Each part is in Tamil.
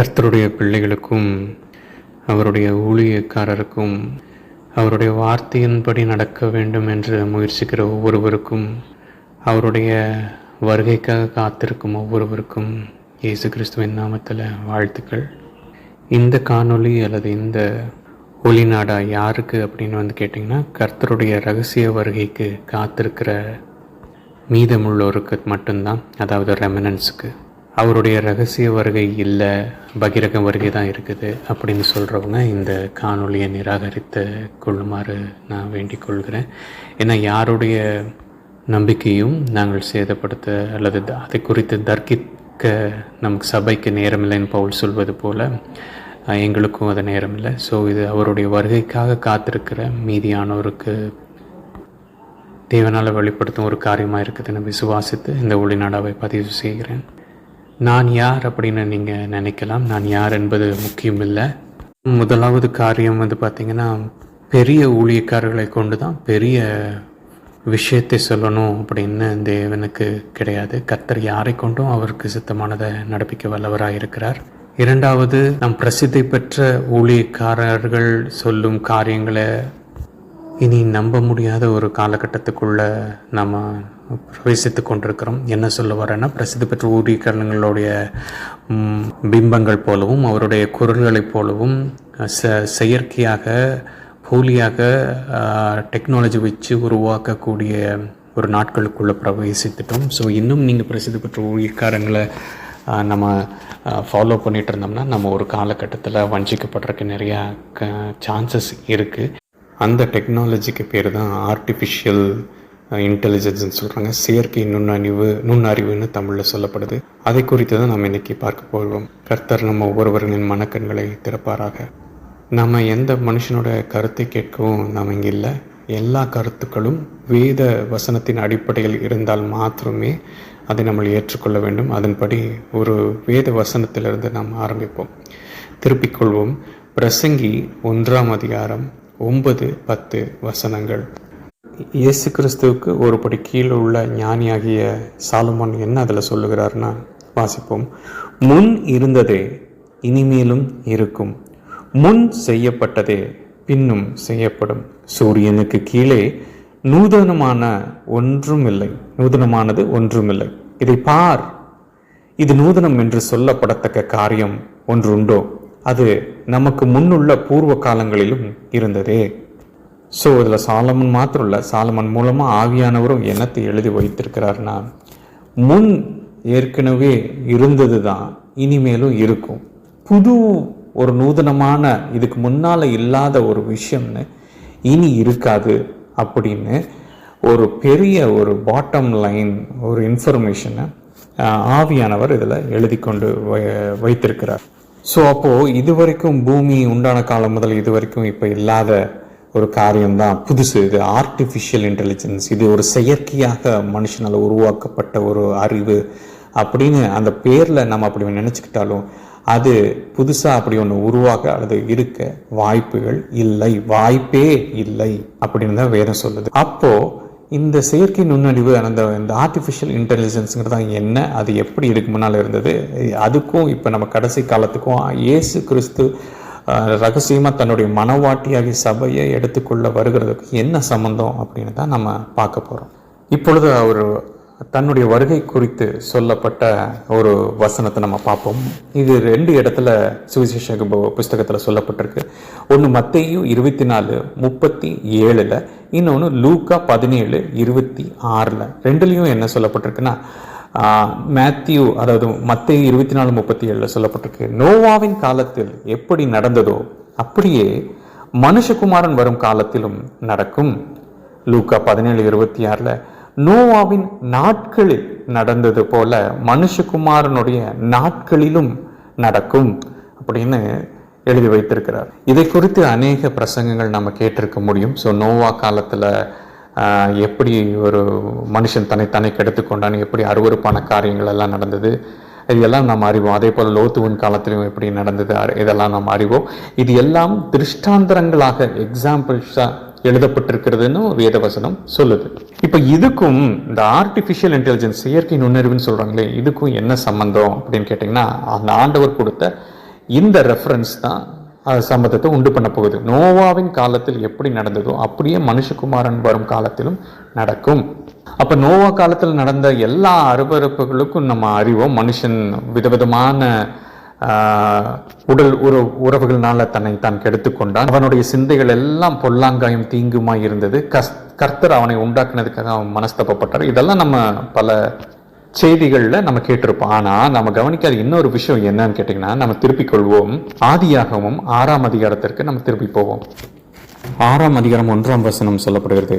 கர்த்தருடைய பிள்ளைகளுக்கும் அவருடைய ஊழியக்காரருக்கும் அவருடைய வார்த்தையின்படி நடக்க வேண்டும் என்று முயற்சிக்கிற ஒவ்வொருவருக்கும் அவருடைய வருகைக்காக காத்திருக்கும் ஒவ்வொருவருக்கும் இயேசு கிறிஸ்துவின் நாமத்தில் வாழ்த்துக்கள். இந்த காணொளி அல்லது இந்த ஒளிநாடா யாருக்கு அப்படின்னு கேட்டிங்கன்னா, கர்த்தருடைய ரகசிய வருகைக்கு காத்திருக்கிற மீதமுள்ளோருக்கு மட்டும்தான், அதாவது ரெமனன்ஸுக்கு. அவருடைய ரகசிய வருகை இல்லை, பகிரக வருகை தான் இருக்குது அப்படின்னு சொல்கிறவங்க இந்த காணொலியை நிராகரித்து கொள்ளுமாறு நான் வேண்டிக் கொள்கிறேன். ஏன்னா யாருடைய நம்பிக்கையும் நாங்கள் சேதப்படுத்த அல்லது அதை குறித்து தர்க்கிக்க நமக்கு சபைக்கு நேரமில்லைன்னு பவுல் சொல்வது போல் எங்களுக்கும் அது நேரம் இல்லை. ஸோ இது அவருடைய வருகைக்காக காத்திருக்கிற மீதியானோருக்கு தேவனால் வெளிப்படுத்தும் ஒரு காரியமாக இருக்குதுன்னு விசுவாசித்து இந்த ஒளிநாடாவை பதிவு செய்கிறேன். நான் யார் அப்படின்னு நீங்கள் நினைக்கலாம். நான் யார் என்பது முக்கியம் இல்லை. முதலாவது காரியம் பார்த்திங்கன்னா, பெரிய ஊழியக்காரர்களை கொண்டு தான் பெரிய விஷயத்தை சொல்லணும் அப்படின்னு தேவனுக்கு கிடையாது. கர்த்தர் யாரை கொண்டும் அவருக்கு சித்தமானதை நடப்பிக்க வல்லவராக இருக்கிறார். இரண்டாவது, நம் பிரசித்தி பெற்ற ஊழியக்காரர்கள் சொல்லும் காரியங்களை இனி நம்ப முடியாத ஒரு காலகட்டத்துக்குள்ளே நம்ம பிரவேசித்து கொண்டிருக்கிறோம். என்ன சொல்ல வரேன்னா, பிரசித்தி பெற்ற ஊழியக்காரர்களுடைய பிம்பங்கள் போலவும் அவருடைய குரல்களைப் போலவும் செயற்கையாக போலியாக டெக்னாலஜி வச்சு உருவாக்கக்கூடிய ஒரு நாட்களுக்குள்ளே பிரவேசித்துட்டோம். ஸோ இன்னும் நீங்கள் பிரசித்தி பெற்ற ஊழியக்காரங்களை நம்ம ஃபாலோ பண்ணிகிட்டு இருந்தோம்னா நம்ம ஒரு காலகட்டத்தில் வஞ்சிக்கப்படுறதுக்கு நிறையா சான்சஸ் இருக்குது. அந்த டெக்னாலஜிக்கு பேர் தான் ஆர்டிஃபிஷியல் இன்டெலிஜென்ஸ்ன்னு சொல்கிறாங்க. செயற்கை நுண்ணறிவுன்னு தமிழில் சொல்லப்படுது. அதை குறித்து தான் நம்ம இன்றைக்கி பார்க்க போகிறோம். கர்த்தர் நம்ம ஒவ்வொருவர்களின் மனக்கண்களை திறப்பாராக. நம்ம எந்த மனுஷனோட கருத்தை கேட்கவும் நம்ம இங்கே இல்லை. எல்லா கருத்துக்களும் வேத வசனத்தின் அடிப்படையில் இருந்தால் மாத்திரமே அதை நம்ம ஏற்றுக்கொள்ள வேண்டும். அதன்படி ஒரு வேத வசனத்திலிருந்து நாம் ஆரம்பிப்போம். திருப்பிக் கொள்வோம். பிரசங்கி 1ஆம் அதிகாரம் 9-10 வசனங்கள். இயேசு கிறிஸ்துவுக்கு ஒரு படி கீழே உள்ள ஞானியாகிய சாலமோன் என்ன அதில் சொல்லுகிறார்னா, வாசிப்போம். முன் இருந்ததே இனிமேலும் இருக்கும், முன் செய்யப்பட்டதே பின்னும் செய்யப்படும். சூரியனுக்கு கீழே நூதனமானது ஒன்றுமில்லை. இதை பார், இது நூதனம் என்று சொல்லப்படத்தக்க காரியம் ஒன்றுண்டோ? அது நமக்கு முன்னுள்ள பூர்வ காலங்களிலும் இருந்ததே. ஸோ இதில் சாலமன் மாத்திரம் இல்லை, சாலமன் மூலமாக ஆவியானவரும் என்னத்தை எழுதி வைத்திருக்கிறார்னா, முன் ஏற்கனவே இருந்தது தான் இனிமேலும் இருக்கும். புது ஒரு நூதனமான இதுக்கு முன்னால் இல்லாத ஒரு விஷயம்னு இனி இருக்காது அப்படின்னு ஒரு பெரிய ஒரு பாட்டம் லைன் ஒரு இன்ஃபர்மேஷனை ஆவியானவர் இதில் எழுதி கொண்டு வைத்திருக்கிறார். ஸோ அப்போது இதுவரைக்கும் பூமி உண்டான காலம் முதல் இது வரைக்கும் இப்போ இல்லாத ஒரு காரியம்தான் புதுசு. இது ஆர்டிஃபிஷியல் இன்டெலிஜென்ஸ். இது ஒரு செயற்கையாக மனுஷனால் உருவாக்கப்பட்ட ஒரு அறிவு அப்படின்னு அந்த பேரில் நம்ம அப்படி நினச்சிக்கிட்டாலும் அது புதுசாக அப்படி ஒன்று உருவாக்க அல்லது இருக்க வாய்ப்பே இல்லை அப்படின்னு தான் வேதம் சொல்லுது. அப்போது இந்த செயற்கை நுண்ணறிவு இந்த ஆர்டிஃபிஷியல் இன்டெலிஜென்ஸுங்கிறது தான் என்ன, அது எப்படி இதுக்கு முன்னால் இருந்தது, அதுக்கும் இப்போ நம்ம கடைசி காலத்துக்கும் இயேசு கிறிஸ்து ரகசியமாக தன்னுடைய மனவாட்டியாகி சபையை எடுத்துக்கொள்ள வருகிறதுக்கு என்ன சம்பந்தம் அப்படின்னு தான் நம்ம பார்க்க போகிறோம். இப்பொழுது அவர் தன்னுடைய வருகை குறித்து சொல்லப்பட்ட ஒரு வசனத்தை நம்ம பார்ப்போம். இது 2 இடத்துல சுவிசேஷ புஸ்தகத்தில் சொல்லப்பட்டிருக்கு. ஒன்று மத்தேயு 24:37, இன்னொன்று லூக்கா 17:26. ரெண்டுலேயும் என்ன சொல்லப்பட்டிருக்குன்னா, மேத்யூ அதாவது மத்தேயு 24:37 சொல்லப்பட்டிருக்கு, நோவாவின் காலத்தில் எப்படி நடந்ததோ அப்படியே மனுஷகுமாரன் வரும் காலத்திலும் நடக்கும். லூக்கா 17:26, நோவாவின் நாட்களில் நடந்தது போல மனுஷகுமாரனுடைய நாட்களிலும் நடக்கும் அப்படின்னு எழுதி வைத்திருக்கிறார். இதை குறித்து அநேக பிரசங்கங்கள் நம்ம கேட்டிருக்க முடியும். ஸோ நோவா காலத்தில் எப்படி ஒரு மனுஷன் தன்னை கெடுத்துக்கொண்டான்னு எப்படி அருவருப்பான காரியங்கள் எல்லாம் நடந்தது, இதெல்லாம் நாம் அறிவோம். அதே போல் லோத்துவின் காலத்திலும் எப்படி நடந்தது, இதெல்லாம் நாம் அறிவோம். இது எல்லாம் திருஷ்டாந்தரங்களாக எக்ஸாம்பிள்ஸாக எழுதப்பட்டிருக்கிறதுன்னு வேதவசனம் சொல்லுது. இப்போ இதுக்கும் இந்த ஆர்டிஃபிஷியல் இன்டெலிஜென்ஸ் செயற்கை நுண்ணறிவுன்னு சொல்கிறாங்களே, இதுக்கும் என்ன சம்பந்தம் அப்படின்னு கேட்டிங்கன்னா, அந்த ஆண்டவர் கொடுத்த இந்த ரெஃபரன்ஸ் தான் சம்மதத்தை உண்டு பண்ண போகுது. நோவாவின் காலத்தில் எப்படி நடந்ததோ அப்படியே மனுஷகுமாரன் வரும் காலத்திலும் நடக்கும். அப்ப நோவா காலத்தில் நடந்த எல்லா அருவருப்புகளுக்கும் நம்ம அறிவோம். மனுஷன் விதவிதமான உடல் உறவுகள்னால தன்னை தான் கெடுத்துக்கொண்டான். அவனுடைய சிந்தைகள் எல்லாம் பொல்லாங்காயும் தீங்குமாய் இருந்தது. கர்த்தர் அவனை உண்டாக்குனதுக்காக அவன் மனஸ்தப்பட்டார். இதெல்லாம் நம்ம பல செய்திகளில் நம்ம கேட்டிருப்போம். ஆனால் நம்ம கவனிக்காத இன்னொரு விஷயம் என்னன்னு கேட்டிங்கன்னா, நம்ம திருப்பிக் கொள்வோம். ஆதியாகமம் 6ஆம் அதிகாரத்திற்கு நம்ம திருப்பி போவோம். 6ஆம் அதிகாரம் 1ஆம் வசனம் சொல்லப்படுகிறது,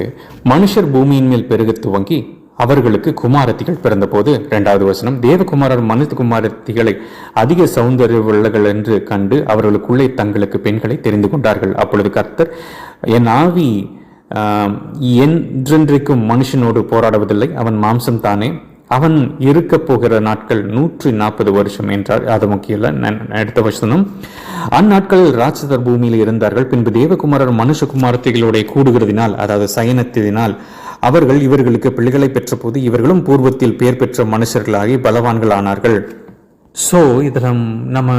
மனுஷர் பூமியின் மேல் பெருக துவங்கி அவர்களுக்கு குமாரத்திகள் பிறந்தபோது, 2வது வசனம், தேவகுமாரர் மனுஷ குமாரத்திகளை அதிக சௌந்தரியவுள்ளகள் என்று கண்டு அவர்களுக்குள்ளே தங்களுக்கு பெண்களை தெரிந்து கொண்டார்கள். அப்பொழுது கர்த்தர், என் ஆவி என்றென்றைக்கும் மனுஷனோடு போராடுவதில்லை, அவன் மாம்சம் தானே, அவன் இருக்க போகிற நாட்கள் 140 வருஷம் என்றார். அது முக்கியம் இல்லை. அடுத்த வசனம், அந்நாட்களில் ராட்சதர் பூமியில் இருந்தார்கள். பின்பு தேவகுமாரர் மனுஷகுமாரத்திகளுடைய கூடுகிறதினால், அதாவது சயனத்தினால் அவர்கள் இவர்களுக்கு பிள்ளைகளை பெற்ற போது இவர்களும் பூர்வத்தில் பேர் பெற்ற மனுஷர்களாகி பலவான்கள் ஆனார்கள். ஸோ இதில் நம்ம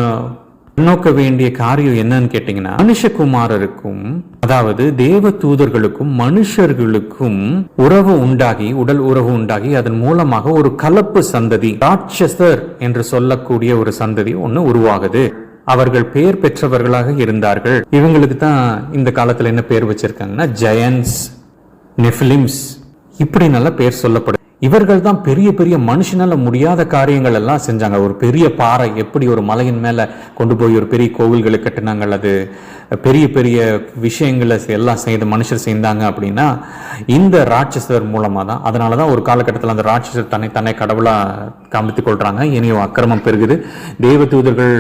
நோக்க வேண்டிய காரியம் என்னன்னு கேட்டீங்கன்னா, மனுஷகுமாரருக்கும் அதாவது தேவ தூதர்களுக்கும் மனுஷர்களுக்கும் உறவு உண்டாகி, உடல் உறவு உண்டாகி, அதன் மூலமாக ஒரு கலப்பு சந்ததி, ராட்சசர் என்று சொல்லக்கூடிய ஒரு சந்ததி ஒன்று உருவாகுது. அவர்கள் பெயர் பெற்றவர்களாக இருந்தார்கள். இவங்களுக்கு தான் இந்த காலத்துல என்ன பேர் வச்சிருக்காங்கன்னா, ஜெயன்ஸ், நெஃபிலிம்ஸ், இப்படி நல்ல பேர் சொல்லப்படும். இவர்கள் தான் பெரிய பெரிய மனுஷனால முடியாத காரியங்கள் எல்லாம் செஞ்சாங்க. ஒரு பெரிய பாறை எப்படி ஒரு மலையின் மேல கொண்டு போய் ஒரு பெரிய கோவில்களை கட்டினாங்க, அல்லது பெரிய பெரிய விஷயங்களை எல்லாம் செய்த மனுஷர் செய்தாங்க அப்படின்னா இந்த ராட்சசர் மூலமா தான். அதனாலதான் ஒரு காலகட்டத்தில் அந்த ராட்சசர் தன்னை கடவுளா காமித்துக் கொள்றாங்க. இனியும் அக்கிரமம் பெருகுது. தேவ தூதர்கள்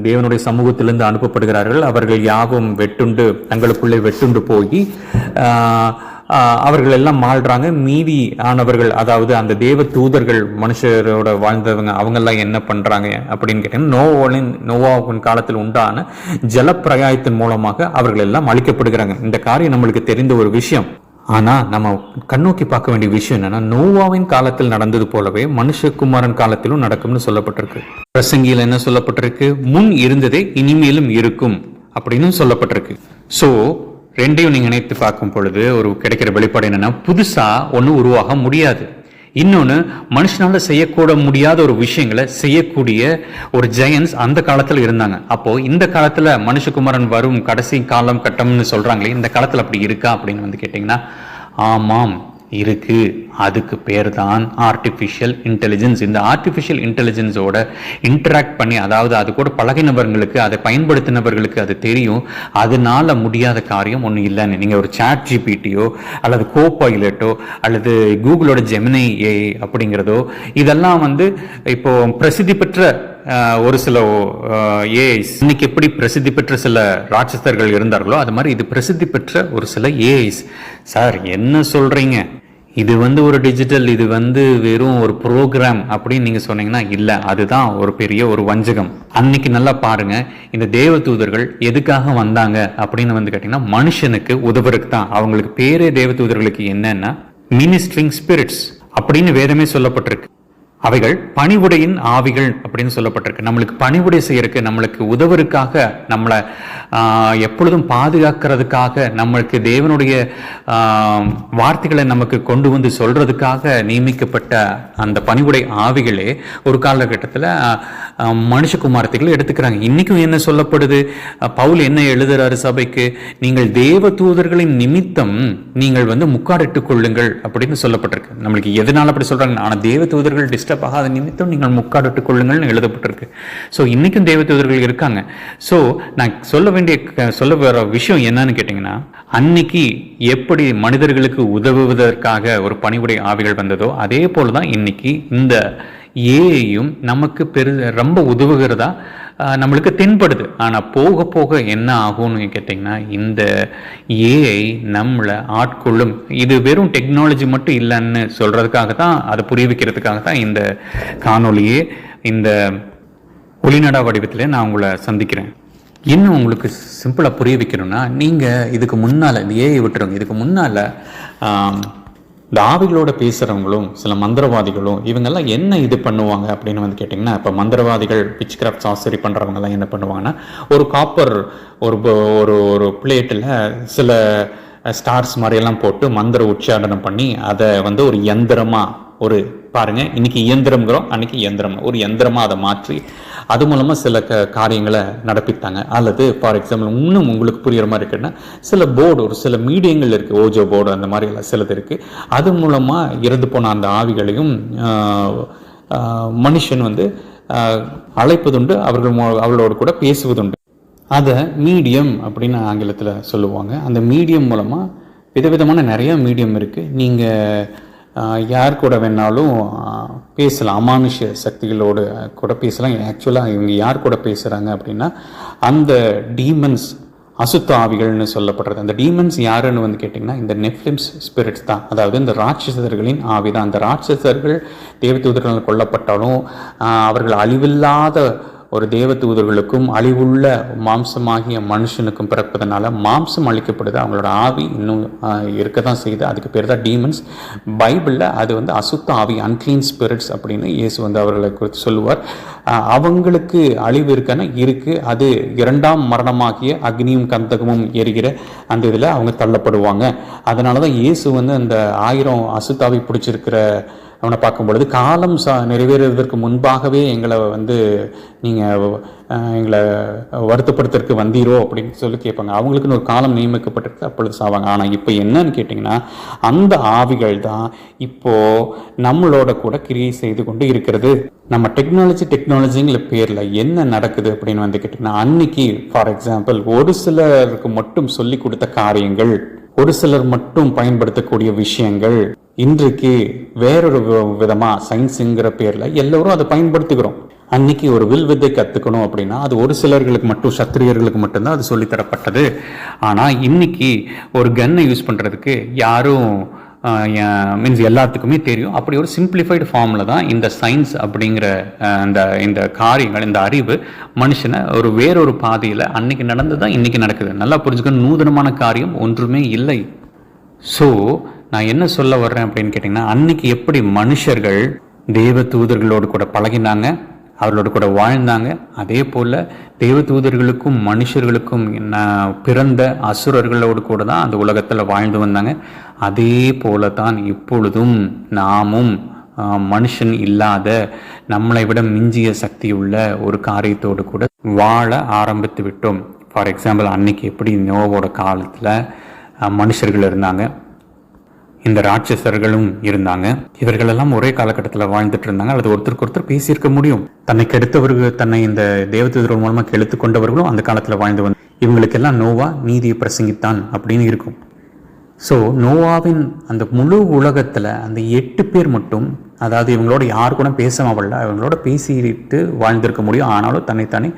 தேவனுடைய சமூகத்திலிருந்து அனுப்பப்படுகிறார்கள். அவர்கள் யாவும் வெட்டுண்டு தங்களுக்குள்ளே வெட்டுண்டு போய் அவர்கள் எல்லாம் மாள்றாங்க. மீதி ஆனவர்கள், அதாவது அந்த தேவ தூதர்கள் மனுஷரோட வாழ்ந்தவங்க, அவங்கெல்லாம் என்ன பண்றாங்க அப்படின்னு கேட்டீங்கன்னா, நோவாவின் காலத்தில் உண்டான ஜலப்பிரயாயத்தின் மூலமாக அவர்கள் எல்லாம் அழிக்கப்படுகிறாங்க. இந்த காரியம் நம்மளுக்கு தெரிந்த ஒரு விஷயம். ஆனா நம்ம கண்ணோக்கி பார்க்க வேண்டிய விஷயம் என்னன்னா, நோவாவின் காலத்தில் நடந்தது போலவே மனுஷகுமாரன் காலத்திலும் நடக்கும்னு சொல்லப்பட்டிருக்கு. பிரசங்கியில் என்ன சொல்லப்பட்டிருக்கு? முன் இருந்ததே இனிமேலும் இருக்கும் அப்படின்னு சொல்லப்பட்டிருக்கு. சோ ரெண்டையும் நீங்க நினைத்து பார்க்கும் பொழுது ஒரு கிடைக்கிற வெளிப்பாடு என்னன்னா, புதுசா ஒண்ணு உருவாக முடியாது. இன்னொன்னு, மனுஷனால செய்யக்கூட முடியாத ஒரு விஷயங்களை செய்யக்கூடிய ஒரு ஜெயன்ஸ் அந்த காலத்துல இருந்தாங்க. அப்போ இந்த காலத்துல மனுஷகுமாரன் வரும் கடைசி காலம் கட்டம்னு சொல்றாங்களே, இந்த காலத்துல அப்படி இருக்கா அப்படின்னு வந்து கேட்டீங்கன்னா, ஆமாம் இருக்கு. அதுக்கு பேர் தான் ஆர்டிஃபிஷியல் இன்டெலிஜென்ஸ். இந்த ஆர்டிஃபிஷியல் இன்டெலிஜென்ஸோட இன்டராக்ட் பண்ணி, அதாவது அது கூட பழகினவர்களுக்கு, அதை பயன்படுத்தினவர்களுக்கு அது தெரியும். அதனால முடியாத காரியம் ஒன்றும் இல்லைன்னு. நீங்கள் ஒரு சாட் ஜிபிடியோ அல்லது கோபைலட்டோ அல்லது கூகுளோட ஜெமினை ஏஐ அப்படிங்கிறதோ, இதெல்லாம் வந்து இப்போ பிரசித்தி பெற்ற ஒரு சில ஏஐஸ், இன்னைக்கு எப்படி பிரசித்தி பெற்ற சில ராட்சசர்கள் இருந்தார்களோ அது மாதிரி இது பிரசித்தி பெற்ற ஒரு சில ஏஐஸ். சார் என்ன சொல்றீங்க, இது வந்து ஒரு டிஜிட்டல், இது வந்து வெறும் ஒரு ப்ரோக்ராம் அப்படின்னு நீங்க சொன்னீங்கன்னா, இல்ல, அதுதான் ஒரு பெரிய ஒரு வஞ்சகம். அன்னைக்கு நல்லா பாருங்க, இந்த தேவ தூதர்கள் எதுக்காக வந்தாங்க அப்படின்னு வந்து கேட்டீங்கன்னா, மனுஷனுக்கு உதவுறதுக்கு தான். அவங்களுக்கு பேரே தேவ தூதர்களுக்கு என்னன்னா மினிஸ்ட்ரிங் ஸ்பிரிட்ஸ் அப்படின்னு வேதமே சொல்லப்பட்டிருக்கு. அவைகள் பணிவுடையின் ஆவிகள் அப்படின்னு சொல்லப்பட்டிருக்கு. நம்மளுக்கு பணிவுடை செய்யறதுக்கு, நம்மளுக்கு உதவுறதுக்காக, நம்மளை எப்பொழுதும் பாதுகாக்கிறதுக்காக, நம்மளுக்கு தேவனுடைய வார்த்தைகளை நமக்கு கொண்டு வந்து சொல்றதுக்காக நியமிக்கப்பட்ட அந்த பணிவுடை ஆவிகளே ஒரு காலகட்டத்தில் மனுஷகுமாரத்திகள் எடுத்துக்கிறாங்க. இன்னைக்கும் என்ன சொல்லப்படுது? பவுல் என்ன எழுதுறாரு சபைக்கு? நீங்கள் தேவ தூதர்களின் நிமித்தம் நீங்கள் வந்து முக்காடிட்டுக் கொள்ளுங்கள் அப்படின்னு சொல்லப்பட்டிருக்கு. நம்மளுக்கு எதனால அப்படி சொல்றாங்க? ஆனா தேவ தூதர்கள் டிஸ்டர்ப் ஆகாத நிமித்தம் நீங்கள் முக்காடிட்டுக் கொள்ளுங்கள் எழுதப்பட்டிருக்கு. ஸோ இன்னைக்கும் தேவ தூதர்கள் இருக்காங்க. ஸோ நான் சொல்ல வர விஷயம் என்னன்னு கேட்டீங்கன்னா, அன்னைக்கு எப்படி மனிதர்களுக்கு உதவுவதற்காக ஒரு பணிவுடை ஆவிகள் வந்ததோ அதே போலதான் இன்னைக்கு இந்த ஏஐயும் நமக்கு ரொம்ப உதவுகிறதா நம்மளுக்கு தென்படுது. ஆனால் போக போக என்ன ஆகும்னு கேட்டிங்கன்னா, இந்த ஏஐ நம்மளை ஆட்கொள்ளும். இது வெறும் டெக்னாலஜி மட்டும் இல்லைன்னு சொல்றதுக்காக தான், அதை புரிய வைக்கிறதுக்காக தான் இந்த காணொலியே இந்த ஒளிநடா வடிவத்தில் நான் உங்களை சந்திக்கிறேன். இன்னும் உங்களுக்கு சிம்பிளாக புரிய வைக்கணும்னா, நீங்கள் இதுக்கு முன்னால் இந்த ஏஐ விட்டுருங்க. இதுக்கு முன்னால் இந்த ஆவிகளோட பேசுகிறவங்களும் சில மந்திரவாதிகளும் இவங்கெல்லாம் என்ன இது பண்ணுவாங்க அப்படின்னு வந்து கேட்டிங்கன்னா, இப்போ மந்திரவாதிகள் விச் கிராஃப்ட் சாசரி பண்ணுறவங்கெல்லாம் என்ன பண்ணுவாங்கன்னா, ஒரு காப்பர் ஒரு ஒரு ஒரு பிளேட்டில் சில ஸ்டார்ஸ் மாதிரியெல்லாம் போட்டு மந்திர உச்சாரணம் பண்ணி அதை வந்து ஒரு யந்திரமாக ஒரு பாருங்கள், இன்றைக்கி இயந்திரங்கிறோம், அன்றைக்கி இயந்திரம், ஒரு யந்திரமாக அதை மாற்றி அது மூலமாக சில காரியங்களை நடப்பித்தாங்க. அல்லது ஃபார் எக்ஸாம்பிள் இன்னும் உங்களுக்கு புரிகிற மாதிரி இருக்குன்னா, சில போர்டு ஒரு சில மீடியங்கள் இருக்குது, ஓஜோ போர்டு அந்த மாதிரி எல்லாம் சிலது இருக்குது. அது மூலமாக இறந்து போன அந்த ஆவிகளையும் மனுஷன் வந்து அழைப்பதுண்டு, அவர்களோடு கூட பேசுவதுண்டு. அதை மீடியம் அப்படின்னு ஆங்கிலத்தில் சொல்லுவாங்க. அந்த மீடியம் மூலமாக விதவிதமான நிறைய மீடியம் இருக்குது. நீங்கள் யார் கூட வேணாலும் பேசலாம், அமானுஷ சக்திகளோடு கூட பேசலாம். ஆக்சுவலாக இவங்க யார் கூட பேசுகிறாங்க அப்படின்னா, அந்த டீமன்ஸ், அசுத்த ஆவிகள்னு சொல்லப்படுறது. அந்த டீமன்ஸ் யாருன்னு வந்து கேட்டிங்கன்னா, இந்த நெஃப்லிம்ஸ் ஸ்பிரிட்ஸ் தான். அதாவது இந்த ராட்சசர்களின் ஆவி தான். அந்த ராட்சசர்கள் தேவதூதர்களால் கொல்லப்பட்டாலும் அவர்கள் அழிவில்லாத ஒரு தேவதூதர்களுக்கும் அழிவுள்ள மாம்சமாகிய மனுஷனுக்கும் பிறப்பதனால மாம்சம் அழிக்கப்படுது, அவங்களோட ஆவி இன்னும் இருக்க தான் செய்யுது. அதுக்கு பேர் தான் டீமன்ஸ். பைபிளில் அது வந்து அசுத்த ஆவி, அன்க்ளீன் ஸ்பிரிட்ஸ் அப்படின்னு இயேசு வந்து அவர்களை குறித்து சொல்லுவார். அவங்களுக்கு அழிவு இருக்கான இருக்குது. அது இரண்டாம் மரணமாகிய அக்னியும் கந்தகமும் எரிகிற அந்த இதில் அவங்க தள்ளப்படுவாங்க. அதனால தான் இயேசு வந்து அந்த 1000 அசுத்தாவி பிடிச்சிருக்கிற அவனை பார்க்கும் பொழுது, காலம் நிறைவேறுவதற்கு முன்பாகவே எங்களை வந்து நீங்கள் எங்களை வருத்தப்படுத்துறதுக்கு வந்தீரோ அப்படின்னு சொல்லி கேட்பாங்க. அவங்களுக்குன்னு ஒரு காலம் நியமிக்கப்பட்டிருக்கு, அப்பொழுது சாவாங்க. ஆனால் இப்போ என்னன்னு கேட்டிங்கன்னா, அந்த ஆவிகள் தான் இப்போது நம்மளோட கூட கிரியை செய்து கொண்டு இருக்கிறது. நம்ம டெக்னாலஜிங்கிற பேரில் என்ன நடக்குது அப்படின்னு வந்து கேட்டிங்கன்னா, அன்னைக்கு ஃபார் எக்ஸாம்பிள் ஒரு சிலருக்கு மட்டும் சொல்லி கொடுத்த காரியங்கள், ஒரு சிலர் மட்டும் பயன்படுத்தக்கூடிய விஷயங்கள் இன்றைக்கு வேறொரு விதமாக சயின்ஸுங்கிற பேரில் எல்லோரும் அதை பயன்படுத்துகிறோம். அன்னைக்கு ஒரு வில் வித்தை கற்றுக்கணும் அப்படின்னா அது ஒரு சிலர்களுக்கு மட்டும், சத்திரியர்களுக்கு மட்டும்தான் அது சொல்லித்தரப்பட்டது. ஆனால் இன்னைக்கு ஒரு கன்னை யூஸ் பண்ணுறதுக்கு யாரும் மீன்ஸ் எல்லாத்துக்குமே தெரியும். அப்படி ஒரு சிம்பிளிஃபைடு ஃபார்மில் தான் இந்த சயின்ஸ் அப்படிங்கிற இந்த காரியங்கள், இந்த அறிவு மனுஷனை ஒரு வேறொரு பாதையில் அன்னைக்கு நடந்து தான் இன்றைக்கி நடக்குது. நல்லா புரிஞ்சுக்கணும், நூதனமான காரியம் ஒன்றுமே இல்லை. ஸோ நான் என்ன சொல்ல வர்றேன் அப்படின்னு கேட்டிங்கன்னா, அன்னைக்கு எப்படி மனுஷர்கள் தேவ தூதர்களோடு கூட பழகினாங்க, அவர்களோடு கூட வாழ்ந்தாங்க, அதே போல் தேவ தூதர்களுக்கும் மனுஷர்களுக்கும் பிறந்த அசுரர்களோடு கூட தான் அந்த உலகத்தில் வாழ்ந்து வந்தாங்க. அதே போல தான் இப்பொழுதும் நாமும் மனுஷன் இல்லாத நம்மளை விட மிஞ்சிய சக்தி உள்ள ஒரு காரியத்தோடு கூட வாழ ஆரம்பித்து விட்டோம். ஃபார் எக்ஸாம்பிள், அன்னைக்கு எப்படி நோவோட காலத்தில் மனுஷர்கள் இருந்தாங்க, இந்த ராட்சசர்களும் இருந்தாங்க. இவர்களெல்லாம் ஒரே காலகட்டத்தில் வாழ்ந்துட்டு இருந்தாங்க. அல்லது ஒருத்தருக்கு ஒருத்தர் பேசியிருக்க முடியும். தன்னை கெடுத்தவர்கள், தன்னை இந்த தேவதூதர்கள் மூலமாக கெடுத்து கொண்டவர்களும் அந்த காலத்தில் வாழ்ந்து வந்து, இவங்களுக்கெல்லாம் நோவா நீதியை பிரசங்கித்தான் அப்படின்னு இருக்கும். ஸோ நோவாவின் அந்த முழு உலகத்தில் அந்த 8 பேர் மட்டும், அதாவது இவங்களோட யார் கூட பேசாமல்ல, இவங்களோட பேசிட்டு வாழ்ந்திருக்க முடியும். ஆனாலும் தன்னைத்தானே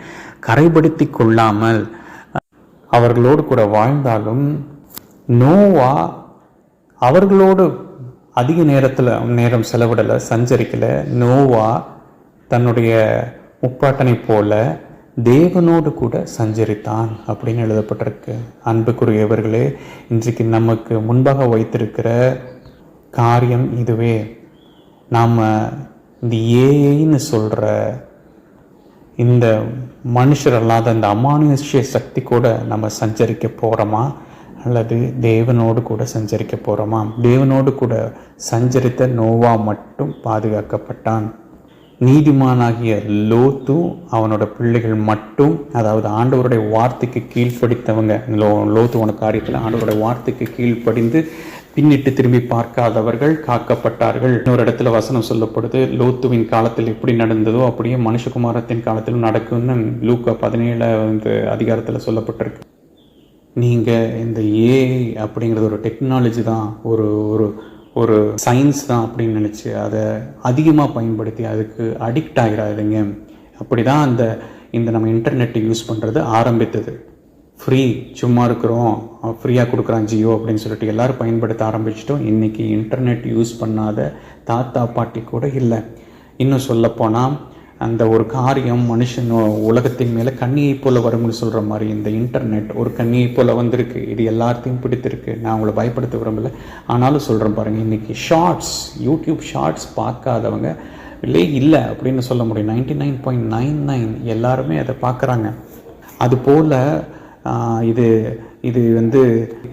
கரைப்படுத்தி கொள்ளாமல் அவர்களோடு கூட வாழ்ந்தாலும் நோவா அவர்களோடு அதிக நேரம் செலவிடலை, சஞ்சரிக்கலை. நோவா தன்னுடைய முப்பாட்டனை போல தேவனோடு கூட சஞ்சரித்தான் அப்படின்னு எழுதப்பட்டிருக்கு. அன்புக்குரியவர்களே, இன்றைக்கு நமக்கு முன்பாக வைத்திருக்கிற காரியம் இதுவே. நாம் இந்த ஏஐன்னு சொல்கிற இந்த மனுஷர் அல்லாத இந்த அமானுஷ்ய சக்தி கூட நம்ம சஞ்சரிக்க போகிறோமா, அல்லது தேவனோடு கூட சஞ்சரிக்க போகிறோமா? தேவனோடு கூட சஞ்சரித்த நோவா மட்டும் பாதுகாக்கப்பட்டான். நீதிமானாகிய லோத்து அவனோட பிள்ளைகள் மட்டும், அதாவது ஆண்டவருடைய வார்த்தைக்கு கீழ்ப்படித்தவங்க, லோத்துவோட காரியத்தில் ஆண்டவருடைய வார்த்தைக்கு கீழ்ப்படிந்து பின்னிட்டு திரும்பி பார்க்காதவர்கள் காக்கப்பட்டார்கள். இன்னொரு இடத்துல வசனம் சொல்லப்படுது, லோத்துவின் காலத்தில் எப்படி நடந்ததோ அப்படியே மனுஷகுமாரத்தின் காலத்திலும் நடக்கும்னு லூக்கா 17 அதிகாரத்தில் சொல்லப்பட்டிருக்கு. நீங்கள் இந்த ஏஐ அப்படிங்கிறது ஒரு டெக்னாலஜி தான், ஒரு ஒரு ஒரு சயின்ஸ் தான் அப்படின்னு நினச்சி அதை அதிகமாக பயன்படுத்தி அதுக்கு அடிக்ட் ஆகிடாதுங்க. அப்படி தான் இந்த நம்ம இன்டர்நெட்டை யூஸ் பண்ணுறது ஆரம்பித்தது. ஃப்ரீ, சும்மா இருக்கிறோம், ஃப்ரீயாக கொடுக்குறான் ஜியோ அப்படின்னு சொல்லிட்டு எல்லோரும் பயன்படுத்த ஆரம்பிச்சிட்டோம். இன்றைக்கி இன்டர்நெட் யூஸ் பண்ணாத தாத்தா பாட்டி கூட இல்லை. இன்னும் சொல்லப்போனால் அந்த ஒரு காரியம் மனுஷன் உலகத்தின் மேலே கண்ணியை போல் வரும்னு சொல்கிற மாதிரி இந்த இன்டர்நெட் ஒரு கண்ணியை போல் வந்திருக்கு. இது எல்லாத்தையும் பிடித்திருக்கு. நான் உங்களை பயப்படுத்த விரும்பலை, ஆனாலும் சொல்கிறேன் பாருங்கள், இன்றைக்கி ஷார்ட்ஸ், யூடியூப் ஷார்ட்ஸ் பார்க்காதவங்க இல்லை அப்படின்னு சொல்ல முடியும். 99.99 எல்லாருமே அதை பார்க்குறாங்க. அதுபோல் இது வந்து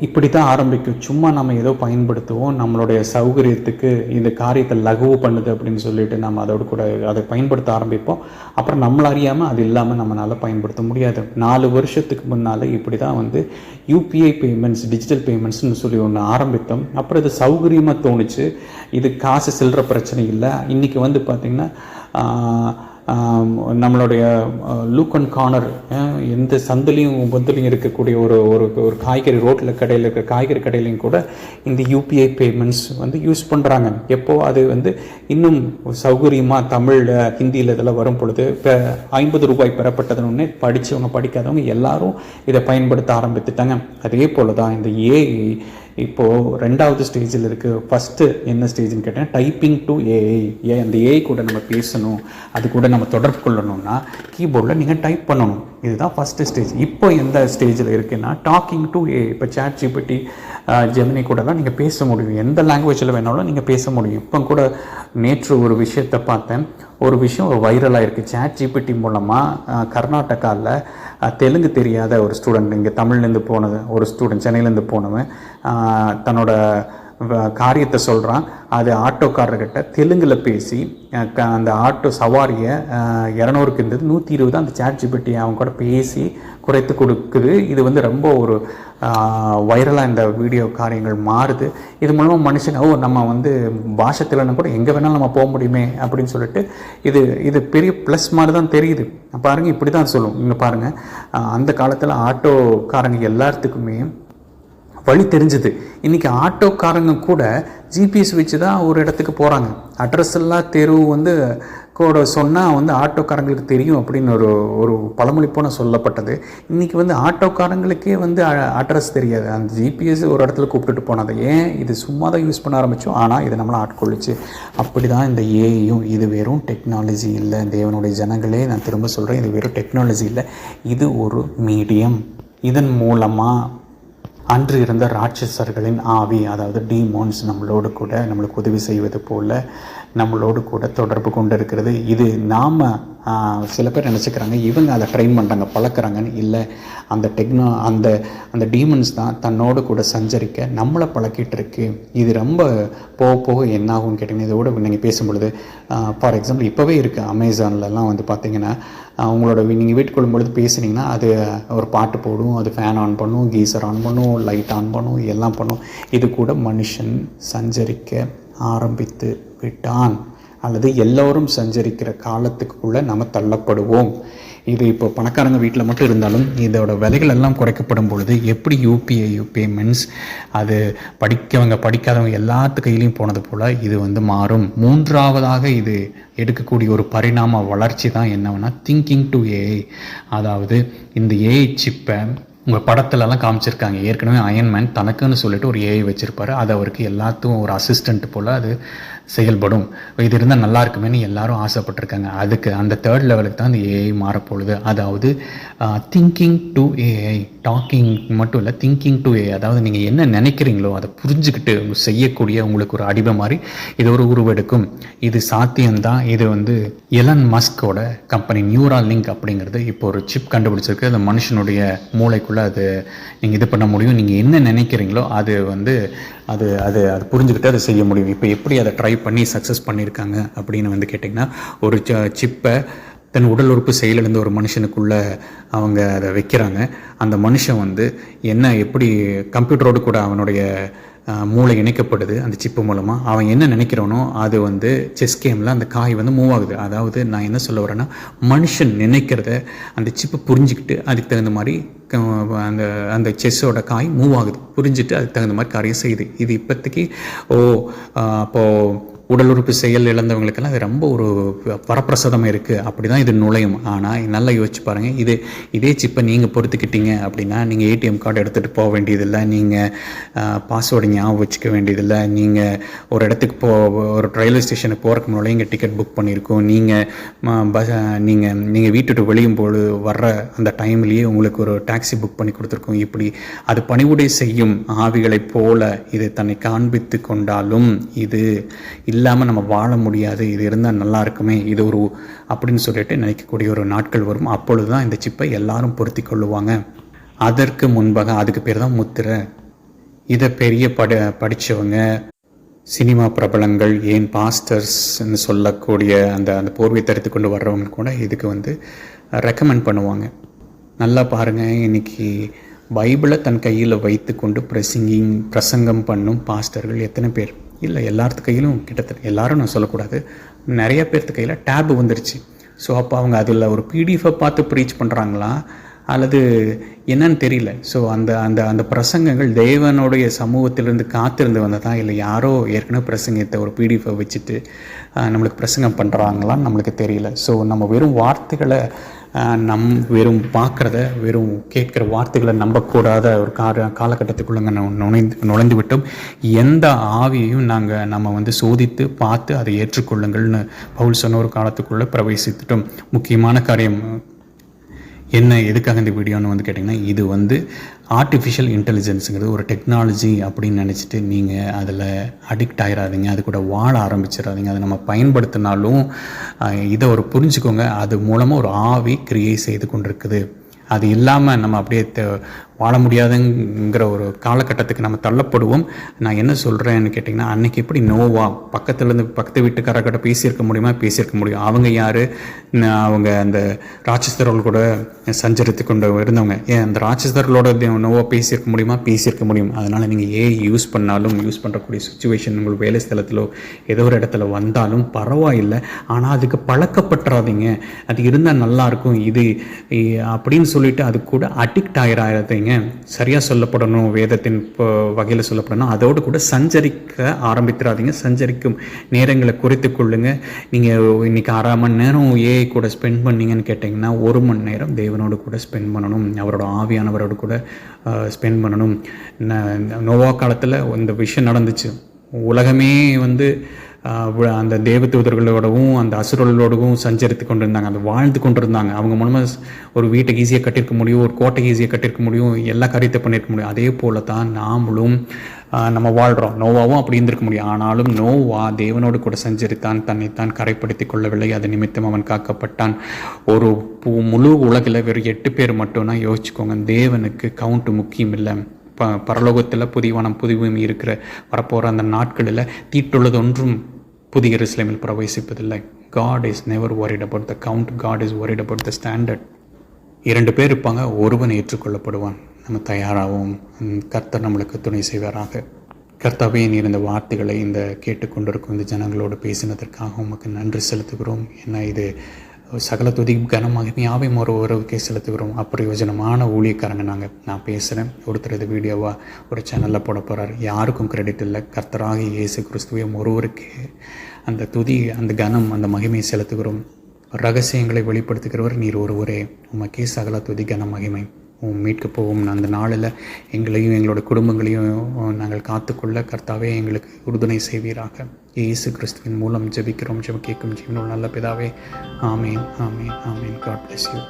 இப்படி தான் ஆரம்பிக்கும். சும்மா நம்ம ஏதோ பயன்படுத்துவோம், நம்மளுடைய சௌகரியத்துக்கு இந்த காரியத்தை லகுவு பண்ணுது அப்படின்னு சொல்லிட்டு நம்ம அதோடு கூட அதை பயன்படுத்த ஆரம்பிப்போம். அப்புறம் நம்மள அறியாமல் அது இல்லாமல் நம்மளால் பயன்படுத்த முடியாது. 4 வருஷத்துக்கு முன்னால் இப்படி தான் வந்து யூபிஐ பேமெண்ட்ஸ், டிஜிட்டல் பேமெண்ட்ஸ்னு சொல்லி ஒன்று ஆரம்பித்தோம். அப்புறம் இது சௌகரியமாக தோணுச்சு. இது காசு சில்லற பிரச்சனை இல்லை. இன்றைக்கி வந்து பார்த்திங்கன்னா நம்மளுடைய லூக் அண்ட் கார்னர், எந்த சந்திலையும் பந்திலையும் இருக்கக்கூடிய ஒரு காய்கறி ரோட்டில் கடையில் இருக்கிற காய்கறி கடையிலையும் கூட இந்த யூபிஐ பேமெண்ட்ஸ் வந்து யூஸ் பண்ணுறாங்க. எப்போது அது வந்து இன்னும் சௌகரியமாக தமிழில் ஹிந்தியில் இதெல்லாம் வரும் பொழுது இப்போ 50 ரூபாய் பெறப்பட்டதுன்னு படித்தவங்க படிக்காதவங்க எல்லாரும் இதை பயன்படுத்த ஆரம்பித்துட்டாங்க. அதே போல் தான் இந்த ஏஐ இப்போது 2வது ஸ்டேஜில் இருக்குது. ஃபஸ்ட்டு என்ன ஸ்டேஜ்னு கேட்டேன், டைப்பிங் டு ஏஐ. அந்த ஏஐ கூட நம்ம பேசணும், அது கூட நம்ம தொடர்பு கொள்ளணும்னா கீபோர்டில் நீங்கள் டைப் பண்ணணும். இதுதான் ஃபஸ்ட்டு ஸ்டேஜ். இப்போ எந்த ஸ்டேஜில் இருக்குன்னா டாக்கிங் டு ஏஐ. இப்போ சாட் ஜிபிடி, ஜெமினி கூடலாம் நீங்கள் பேச முடியும். எந்த லாங்குவேஜில் வேணாலும் நீங்கள் பேச முடியும். இப்போ கூட நேற்று ஒரு விஷயத்தை பார்த்தேன். ஒரு விஷயம் வைரலாக இருக்குது. சாட் ஜிபிடி மூலமாக கர்நாடகாவில் தெலுங்கு தெரியாத ஒரு ஸ்டூடெண்ட், இங்கே தமிழ்லேருந்து போனது ஒரு ஸ்டூடெண்ட், சென்னையிலேருந்து போனவன் தன்னோட காரியத்தை சொல்கிறான். அது ஆட்டோக்காரர்கிட்ட தெலுங்கில் பேசி அந்த ஆட்டோ சவாரியை 200க்கு இருந்தது 120 அந்த சாட் ஜிபிடி அவங்க கூட பேசி குறைத்து கொடுக்குது. இது வந்து ரொம்ப ஒரு வைரலாக இந்த வீடியோ காரியங்கள் மாறுது. இது மூலமாக மனுஷங்க நம்ம வந்து பாஷை தெரியலன்னா கூட எங்கே வேணாலும் நம்ம போக முடியுமே அப்படின்னு சொல்லிட்டு இது பெரிய ப்ளஸ் மாதிரி தான் தெரியுது. பாருங்கள், இப்படி தான் சொல்லும். இங்கே பாருங்கள், அந்த காலத்தில் ஆட்டோக்காரங்க எல்லாத்துக்குமே வழி தெரிஞ்சுது. இன்றைக்கி ஆட்டோக்காரங்க கூட ஜிபிஎஸ் வச்சு தான் ஒரு இடத்துக்கு போகிறாங்க. அட்ரஸ் எல்லாம் தெரு வந்து கூட சொன்னால் வந்து ஆட்டோக்காரங்களுக்கு தெரியும் அப்படின்னு ஒரு பழமொழி போன சொல்லப்பட்டது. இன்றைக்கி வந்து ஆட்டோக்காரங்களுக்கே வந்து அட்ரஸ் தெரியாது. அந்த ஜிபிஎஸ் ஒரு இடத்துல கூப்பிட்டுட்டு போனது. ஏன் இது சும்மா தான் யூஸ் பண்ண ஆரம்பித்தோம், ஆனால் இதை நம்மளை ஆட்கொள்ளிச்சு. அப்படி தான் இந்த ஏஐயும். இது வெறும் டெக்னாலஜி இல்லை தேவனுடைய ஜனங்களே, நான் திரும்ப சொல்கிறேன், இது வெறும் டெக்னாலஜி இல்லை, இது ஒரு மீடியம். இதன் மூலமாக அன்று இருந்த ராட்சசர்களின் ஆவி, அதாவது டீமோன்ஸ், நம்மளுக்கு உதவி செய்வது போல் நம்மளோடு கூட தொடர்பு கொண்டு இருக்கிறது. இது நாம் சில பேர் நினச்சிக்கிறாங்க இவங்க அதை ட்ரெயின் பண்ணுறாங்க, பழக்கிறாங்கன்னு. இல்லை, அந்த டீமன்ஸ் தான் தன்னோடு கூட சஞ்சரிக்க நம்மளை பழக்கிட்டு இருக்கு. இது ரொம்ப போக போக என்ன ஆகும்னு கேட்டிங்கன்னா, இதோட நீங்கள் பேசும்பொழுது ஃபார் எக்ஸாம்பிள் இப்போவே இருக்குது அமேசான்லலாம் வந்து பார்த்திங்கன்னா, உங்களோட நீங்கள் வீட்டுக்கு பொழுது பேசுனீங்கன்னா அது ஒரு பாட்டு போடும், அது ஃபேன் ஆன் பண்ணும், கீசர் ஆன் பண்ணும், லைட் ஆன் பண்ணும், எல்லாம் பண்ணும். இது கூட மனுஷன் சஞ்சரிக்க ஆரம்பித்து விட்டான், அல்லது எல்லோரும் சஞ்சரிக்கிற காலத்துக்குள்ளே நம்ம தள்ளப்படுவோம். இது இப்போ பணக்காரங்க வீட்டில் மட்டும் இருந்தாலும் இதோட விலைகள் எல்லாம் குறைக்கப்படும் பொழுது எப்படி யூபிஐ பேமெண்ட்ஸ் அது படிக்காதவங்க எல்லாத்து கையிலையும் போனது போல் இது வந்து மாறும். 3வதாக இது எடுக்கக்கூடிய ஒரு பரிணாம வளர்ச்சி தான் என்னவென்னா திங்கிங் டு ஏஐ. அதாவது இந்த ஏஐ சிப்பை உங்கள் படத்துலலாம் காமிச்சிருக்காங்க. ஏற்கனவே அயன்மேன் தனக்குன்னு சொல்லிட்டு ஒரு ஏஐ வச்சுருப்பார். அது அவருக்கு எல்லாத்துக்கும் ஒரு அசிஸ்டண்ட் போல் அது செயல்படும். இது இருந்தால் நல்லா இருக்குமேனு எல்லாரும் ஆசைப்பட்டிருக்காங்க. அதுக்கு அந்த 3rd லெவலுக்கு தான் அந்த ஏஐ மாறப்போகுது. அதாவது திங்கிங் டு ஏஐ. டாக்கிங் மட்டும் இல்லை, திங்கிங் டு ஏஐ. அதாவது நீங்கள் என்ன நினைக்கிறீங்களோ அதை புரிஞ்சுக்கிட்டு செய்யக்கூடிய உங்களுக்கு ஒரு அடிமை மாதிரி இது ஒரு உருவெடுக்கும். இது சாத்தியம்தான். இது வந்து எலன் மஸ்கோட கம்பெனி நியூராலிங்க் அப்படிங்கிறது இப்போ ஒரு சிப் கண்டுபிடிச்சிருக்கு. அந்த மனுஷனுடைய மூளைக்குள்ளே அது நீங்கள் இது பண்ண முடியும். நீங்கள் என்ன நினைக்கிறீங்களோ அது வந்து அது அது அது புரிஞ்சுக்கிட்டு அதை செய்ய முடியும். இப்போ எப்படி அதை ட்ரை பண்ணி சக்ஸஸ் பண்ணியிருக்காங்க அப்படின்னு வந்து கேட்டிங்கன்னா, ஒரு சிப்பை தன் உடல் உறுப்பு செயலிழந்த ஒரு மனுஷனுக்குள்ளே அவங்க அதை வைக்கிறாங்க. அந்த மனுஷன் வந்து எப்படி கம்ப்யூட்டரோடு கூட அவனுடைய மூளை இணைக்கப்படுது அந்த சிப்பு மூலமாக. அவன் என்ன நினைக்கிறானோ அது வந்து செஸ் கேமில் அந்த காய் வந்து மூவ் ஆகுது. அதாவது நான் என்ன சொல்ல வரேன்னா, மனுஷன் நினைக்கிறத அந்த சிப்பு புரிஞ்சுக்கிட்டு அதுக்கு தகுந்த மாதிரி அந்த செஸ்ஸோட காய் மூவ் ஆகுது. புரிஞ்சுட்டு அதுக்கு தகுந்த மாதிரி காரியம் செய்யுது. இது இப்போதைக்கு அப்போது உடல் உறுப்பு செயல் இழந்தவங்களுக்கெல்லாம் அது ரொம்ப ஒரு வரப்பிரசாதமாக இருக்குது, அப்படி தான் இது நுழையும். ஆனால் நல்லா யோசிச்சு பாருங்கள், இதே சிப்பை நீங்கள் பொறுத்துக்கிட்டீங்க அப்படின்னா நீங்கள் ஏடிஎம் கார்டு எடுத்துகிட்டு போக வேண்டியதில்லை, நீங்கள் பாஸ்வேர்டு ஞாபகம் வச்சுக்க வேண்டியதில்லை, நீங்கள் ஒரு இடத்துக்கு ஒரு ரயில்வே ஸ்டேஷனுக்கு போகிறதுக்கு முன்னாடி இங்கே டிக்கெட் புக் பண்ணியிருக்கோம், நீங்கள் வீட்டுட்டு வெளியும் போது வர்ற அந்த டைம்லேயே உங்களுக்கு ஒரு டாக்ஸி புக் பண்ணி கொடுத்துருக்கோம். இப்படி அது பணிவுடை செய்யும் ஆவிகளைப் போல இது தன்னை காண்பித்து கொண்டாலும் இது இல்லாமல் நம்ம வாழ முடியாது, இது இருந்தால் நல்லா இருக்குமே, இது ஒரு அப்படின்னு சொல்லிட்டு நினைக்கக்கூடிய ஒரு நாட்கள் வரும். அப்பொழுது தான் இந்த சிப்பை எல்லாரும் பொருத்தி கொள்ளுவாங்க. அதற்கு முன்பாக அதுக்கு பேர் தான் முத்திரை. இதை பெரிய படித்தவங்க, சினிமா பிரபலங்கள், ஏன் பாஸ்டர்ஸ்ன்னு சொல்லக்கூடிய அந்த போர்வை தரித்து கொண்டு வர்றவங்க கூட இதுக்கு ரெக்கமெண்ட் பண்ணுவாங்க. நல்லா பாருங்கள், இன்றைக்கி பைபிளை தன் கையில் வைத்து கொண்டு பிரசங்கம் பண்ணும் பாஸ்டர்கள் எத்தனை பேர்? இல்லை, எல்லாத்து கையிலும் கிட்டத்தட்ட எல்லாரும் நான் சொல்லக்கூடாது, நிறைய பேர்த்து கையில் டேப் வந்துருச்சு. ஸோ அப்போ அவங்க அதில் ஒரு பிடிஎஃபை பார்த்து ப்ரீச் பண்ணுறாங்களா அல்லது என்னன்னு தெரியல. ஸோ அந்த பிரசங்கங்கள் தேவனுடைய சமூகத்திலிருந்து காத்திருந்து வந்ததா, இல்லை யாரோ ஏற்கனவே பிரசங்கத்தை ஒரு பிடிஎஃபை வச்சுட்டு நம்மளுக்கு பிரசங்கம் பண்ணுறாங்களான்னு நம்மளுக்கு தெரியல. ஸோ நம்ம வெறும் வார்த்தைகளை வெறும் பார்க்குறத, வெறும் கேட்குற வார்த்தைகளை நம்பக்கூடாத ஒரு காலகட்டத்துக்குள்ளே நுழைந்து விட்டோம். எந்த ஆவியையும் நம்ம சோதித்து பார்த்து அதை ஏற்றுக்கொள்ளுங்கள்னு பவுல் சொன்ன ஒரு காலத்துக்குள்ளே பிரவேசித்துட்டோம். முக்கியமான காரியம் என்ன, எதுக்காக இந்த வீடியோன்னு கேட்டிங்கன்னா, இது ஆர்டிஃபிஷியல் இன்டெலிஜென்ஸுங்கிறது ஒரு டெக்னாலஜி அப்படின்னு நினச்சிட்டு நீங்கள் அதில் அடிக்ட் ஆகிடாதீங்க, அது கூட வாழ ஆரம்பிச்சிடாதீங்க. அதை நம்ம பயன்படுத்தினாலும் இதை புரிஞ்சுக்கோங்க, அது மூலமாக ஒரு ஆவி கிரியை செய்து கொண்டிருக்குது. அது இல்லாமல் நம்ம அப்படியே வாழ முடியாதுங்கிற ஒரு காலகட்டத்துக்கு நம்ம தள்ளப்படுவோம். நான் என்ன சொல்கிறேன்னு கேட்டிங்கன்னா, அன்றைக்கி எப்படி நோவா பக்கத்து வீட்டுக்காரர்கிட்ட பேசியிருக்க முடியும். அவங்க யார்? அவங்க அந்த ராட்சசர்கள் கூட சஞ்சரித்து கொண்டு இருந்தவங்க. அந்த ராட்சசர்களோட நோவா பேசியிருக்க முடியும். அதனால் நீங்கள் யூஸ் பண்ணுறக்கூடிய சுச்சுவேஷன் உங்கள் வேலை ஸ்தலத்திலோ ஏதோ ஒரு இடத்துல வந்தாலும் பரவாயில்லை, ஆனால் அதுக்கு பழக்கப்பட்டுறாதீங்க. அது இருந்தால் நல்லாயிருக்கும் இது அப்படின்னு சொல்லிட்டு அது கூட அடிக்ட் ஆகிடாதீங்க. சரியாக சொல்லப்படணும், வேதத்தின் வகையில் சொல்லப்படணும், அதோடு கூட சஞ்சரிக்க ஆரம்பித்துறாதீங்க. சஞ்சரிக்கும் நேரங்களை குறைத்து கொள்ளுங்க. நீங்கள் இன்றைக்கி 1/2 மணி நேரம் கூட ஸ்பெண்ட் பண்ணீங்கன்னு கேட்டிங்கன்னா 1 மணி நேரம் தேவனோடு கூட ஸ்பெண்ட் பண்ணணும், அவரோட ஆவியானவரோடு கூட ஸ்பெண்ட் பண்ணணும். நோவா காலத்தில் இந்த விஷயம் நடந்துச்சு. உலகமே அந்த தேவதூதர்களோடவும் அந்த அசுரர்களோடவும் சஞ்சரித்து கொண்டு இருந்தாங்க, அந்த வாழ்ந்து கொண்டு இருந்தாங்க. அவங்க மூலமாக ஒரு வீட்டை ஈஸியாக கட்டியிருக்க முடியும், ஒரு கோட்டை ஈஸியாக கட்டியிருக்க முடியும், எல்லா காரியத்தை பண்ணியிருக்க முடியும். அதே போல தான் நாமளும் நம்ம வாழ்கிறோம். நோவாவும் அப்படி இருந்திருக்க முடியும். ஆனாலும் நோவா தேவனோடு கூட சஞ்சரித்தான், தன்னைத்தான் கரைப்படுத்தி கொள்ளவில்லை. அது நிமித்தம் அவன் காக்கப்பட்டான். ஒரு முழு உலகில் வெறும் 8 பேர் மட்டும்னா யோசிச்சுக்கோங்க. தேவனுக்கு கவுண்ட்டு முக்கியம் இல்லை. பரலோகத்தில் புதிவானம் புதிவும் இருக்கிற வரப்போகிற அந்த நாட்களில் தீட்டுள்ளது ஒன்றும் புதிய எருசலேமில் பிரவேசிப்பதில்லை. God is never worried about the count. God is worried about the standard. 2 பேர் இருப்பாங்க, ஒருவன் ஏற்றுக்கொள்ளப்படுவான். நம்ம தயாராகவும் கர்த்தர் நம்மளுக்கு துணை செய்வாராக. கர்த்தாவே, நீர் இந்த வார்த்தைகளை இந்த கேட்டுக்கொண்டிருக்கும் இந்த ஜனங்களோடு பேசினதற்காக உமக்கு நன்றி செலுத்துகிறோம். ஏன்னா இது சகல துதி கனமாக யாவையும் ஒருவருக்கே செலுத்துகிறோம். அப்பிரயோஜனமான ஊழியக்காரங்க நான் பேசுகிறேன். ஒருத்தர் இது வீடியோவாக ஒரு சேனலில் போட போகிறார். யாருக்கும் கிரெடிட் இல்லை. கர்த்தராக இயேசு கிறிஸ்துவையும் ஒருவருக்கே அந்த துதி, அந்த கனம், அந்த மகிமையை செலுத்துகிறோம். ரகசியங்களை வெளிப்படுத்துகிறவர் நீர் ஒருவரே. உமக்கே சகல துதி கன மகிமை. மீட்க போகும் அந்த நாளில் எங்களையும் எங்களோட குடும்பங்களையும் நாங்கள் காத்துக்கொள்ள கர்த்தாவே எங்களுக்கு உறுதுணை செய்வீராக. இயேசு கிறிஸ்துவின் மூலம் ஜெபிக்கிறோம். கேட்கும் ஜீவனுள்ள நல்ல பிதாவே. ஆமேன், ஆமேன், ஆமேன். God bless you.